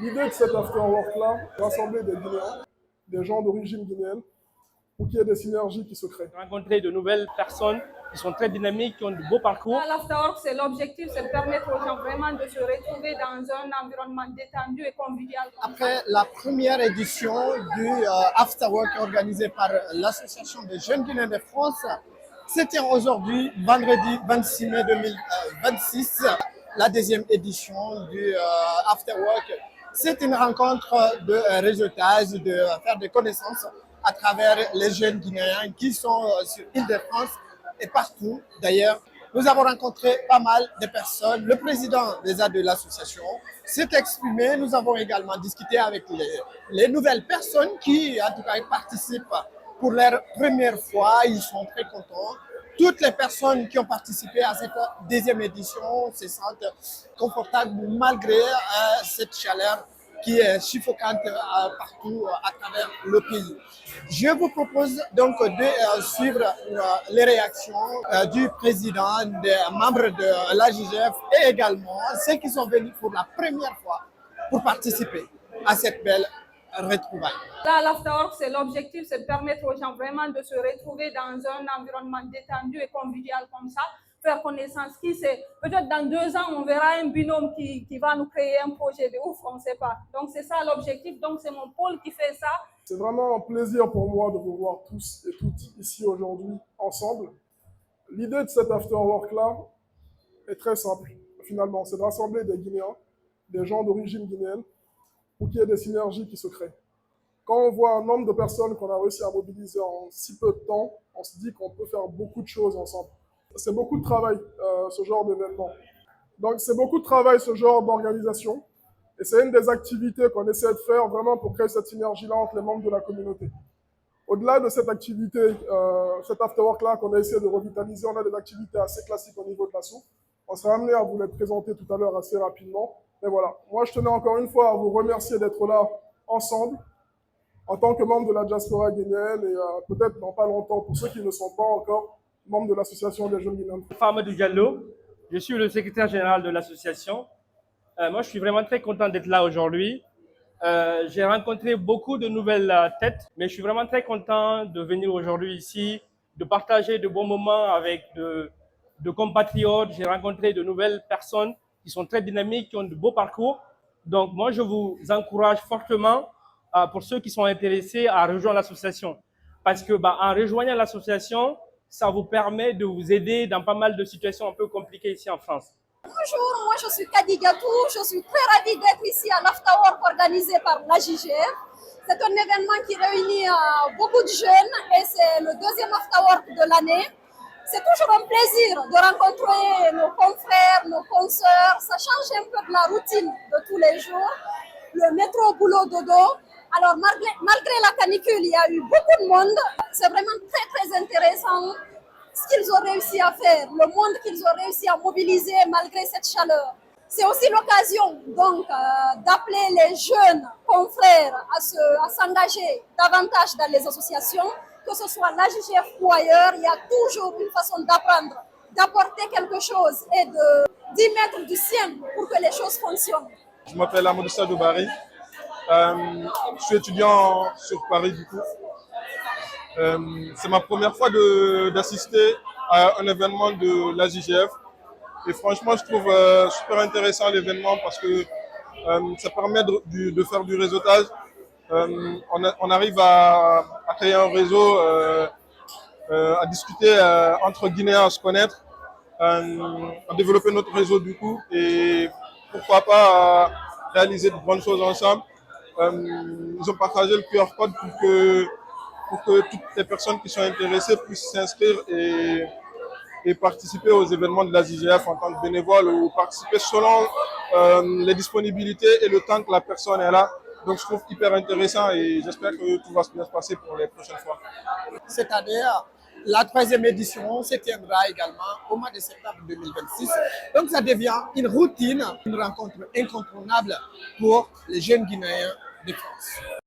L'idée de cet after-work-là, rassembler des Guinéens, des gens d'origine guinéenne, pour qu'il y ait des synergies qui se créent. Rencontrer de nouvelles personnes qui sont très dynamiques, qui ont de beaux parcours. L'afterwork, c'est l'objectif, c'est de permettre aux gens vraiment de se retrouver dans un environnement détendu et convivial. Après la première édition du Afterwork organisé par l'Association des jeunes Guinéens de France, c'était aujourd'hui, vendredi 26 mai 2026, la deuxième édition du Afterwork. C'est une rencontre de réseautage, de faire des connaissances à travers les jeunes Guinéens qui sont sur l'Île-de-France et partout d'ailleurs. Nous avons rencontré pas mal de personnes. Le président déjà de l'association s'est exprimé. Nous avons également discuté avec les nouvelles personnes qui, en tout cas, participent pour leur première fois. Ils sont très contents. Toutes les personnes qui ont participé à cette deuxième édition se sentent confortables malgré cette chaleur qui est suffocante partout à travers le pays. Je vous propose donc de suivre les réactions du président, des membres de l'AJGF et également ceux qui sont venus pour la première fois pour participer à cette belle retrouvaille. L'afterwork, c'est l'objectif, c'est de permettre aux gens vraiment de se retrouver dans un environnement détendu et convivial comme ça, faire connaissance. Qui sait, peut-être dans 2 ans, on verra un binôme qui va nous créer un projet de ouf, on ne sait pas. Donc c'est ça l'objectif, donc c'est mon pôle qui fait ça. C'est vraiment un plaisir pour moi de vous voir tous et toutes ici aujourd'hui ensemble. L'idée de cet after-work-là est très simple, finalement. C'est de rassembler des Guinéens, des gens d'origine guinéenne, pour qu'il y ait des synergies qui se créent. Quand on voit un nombre de personnes qu'on a réussi à mobiliser en si peu de temps, on se dit qu'on peut faire beaucoup de choses ensemble. C'est beaucoup de travail, ce genre d'événement. Donc c'est beaucoup de travail, ce genre d'organisation. Et c'est une des activités qu'on essaie de faire vraiment pour créer cette synergie-là entre les membres de la communauté. Au-delà de cette activité, cet afterwork-là qu'on a essayé de revitaliser, on a des activités assez classiques au niveau de l'assaut. On sera amené à vous les présenter tout à l'heure assez rapidement. Mais voilà, moi je tenais encore une fois à vous remercier d'être là ensemble, en tant que membre de la diaspora guinéenne et peut-être dans pas longtemps, pour ceux qui ne sont pas encore membres de l'association des jeunes Guinéens. Famadou Diallo, je suis le secrétaire général de l'association. Moi, je suis vraiment très content d'être là aujourd'hui. J'ai rencontré beaucoup de nouvelles têtes, mais je suis vraiment très content de venir aujourd'hui ici, de partager de bons moments avec de compatriotes. J'ai rencontré de nouvelles personnes qui sont très dynamiques, qui ont de beaux parcours. Donc, moi, je vous encourage fortement, pour ceux qui sont intéressés, à rejoindre l'association. Parce que, en rejoignant l'association, ça vous permet de vous aider dans pas mal de situations un peu compliquées ici en France. Bonjour, moi je suis Kadi Gatou, je suis très ravie d'être ici à l'Afterwork organisé par l'AJGF. C'est un événement qui réunit beaucoup de jeunes et c'est le deuxième Afterwork de l'année. C'est toujours un plaisir de rencontrer nos confrères, nos consoeurs. Ça change un peu de la routine de tous les jours. Le métro boulot dodo. Alors malgré la canicule, il y a eu beaucoup de monde. C'est vraiment très très intéressant ce qu'ils ont réussi à faire, le monde qu'ils ont réussi à mobiliser malgré cette chaleur. C'est aussi l'occasion donc d'appeler les jeunes confrères à s'engager davantage dans les associations, que ce soit l'AJGF ou ailleurs. Il y a toujours une façon d'apprendre, d'apporter quelque chose et d'y mettre du sien pour que les choses fonctionnent. Je m'appelle Amadou Sadou Bari. Je suis étudiant sur Paris du coup. C'est ma première fois d'assister à un événement de l'AJGF et franchement je trouve super intéressant l'événement parce que ça permet de faire du réseautage. On arrive à créer un réseau, à discuter entre Guinéens, à se connaître, à développer notre réseau du coup et pourquoi pas réaliser de bonnes choses ensemble. Ils ont partagé le QR code pour que toutes les personnes qui sont intéressées puissent s'inscrire et participer aux événements de la JGF en tant que bénévole ou participer selon les disponibilités et le temps que la personne est là. Donc je trouve hyper intéressant et j'espère que tout va bien se passer pour les prochaines fois. Cette année, la troisième édition se tiendra également au mois de septembre 2026. Donc ça devient une routine, une rencontre incontournable pour les jeunes Guinéens de France.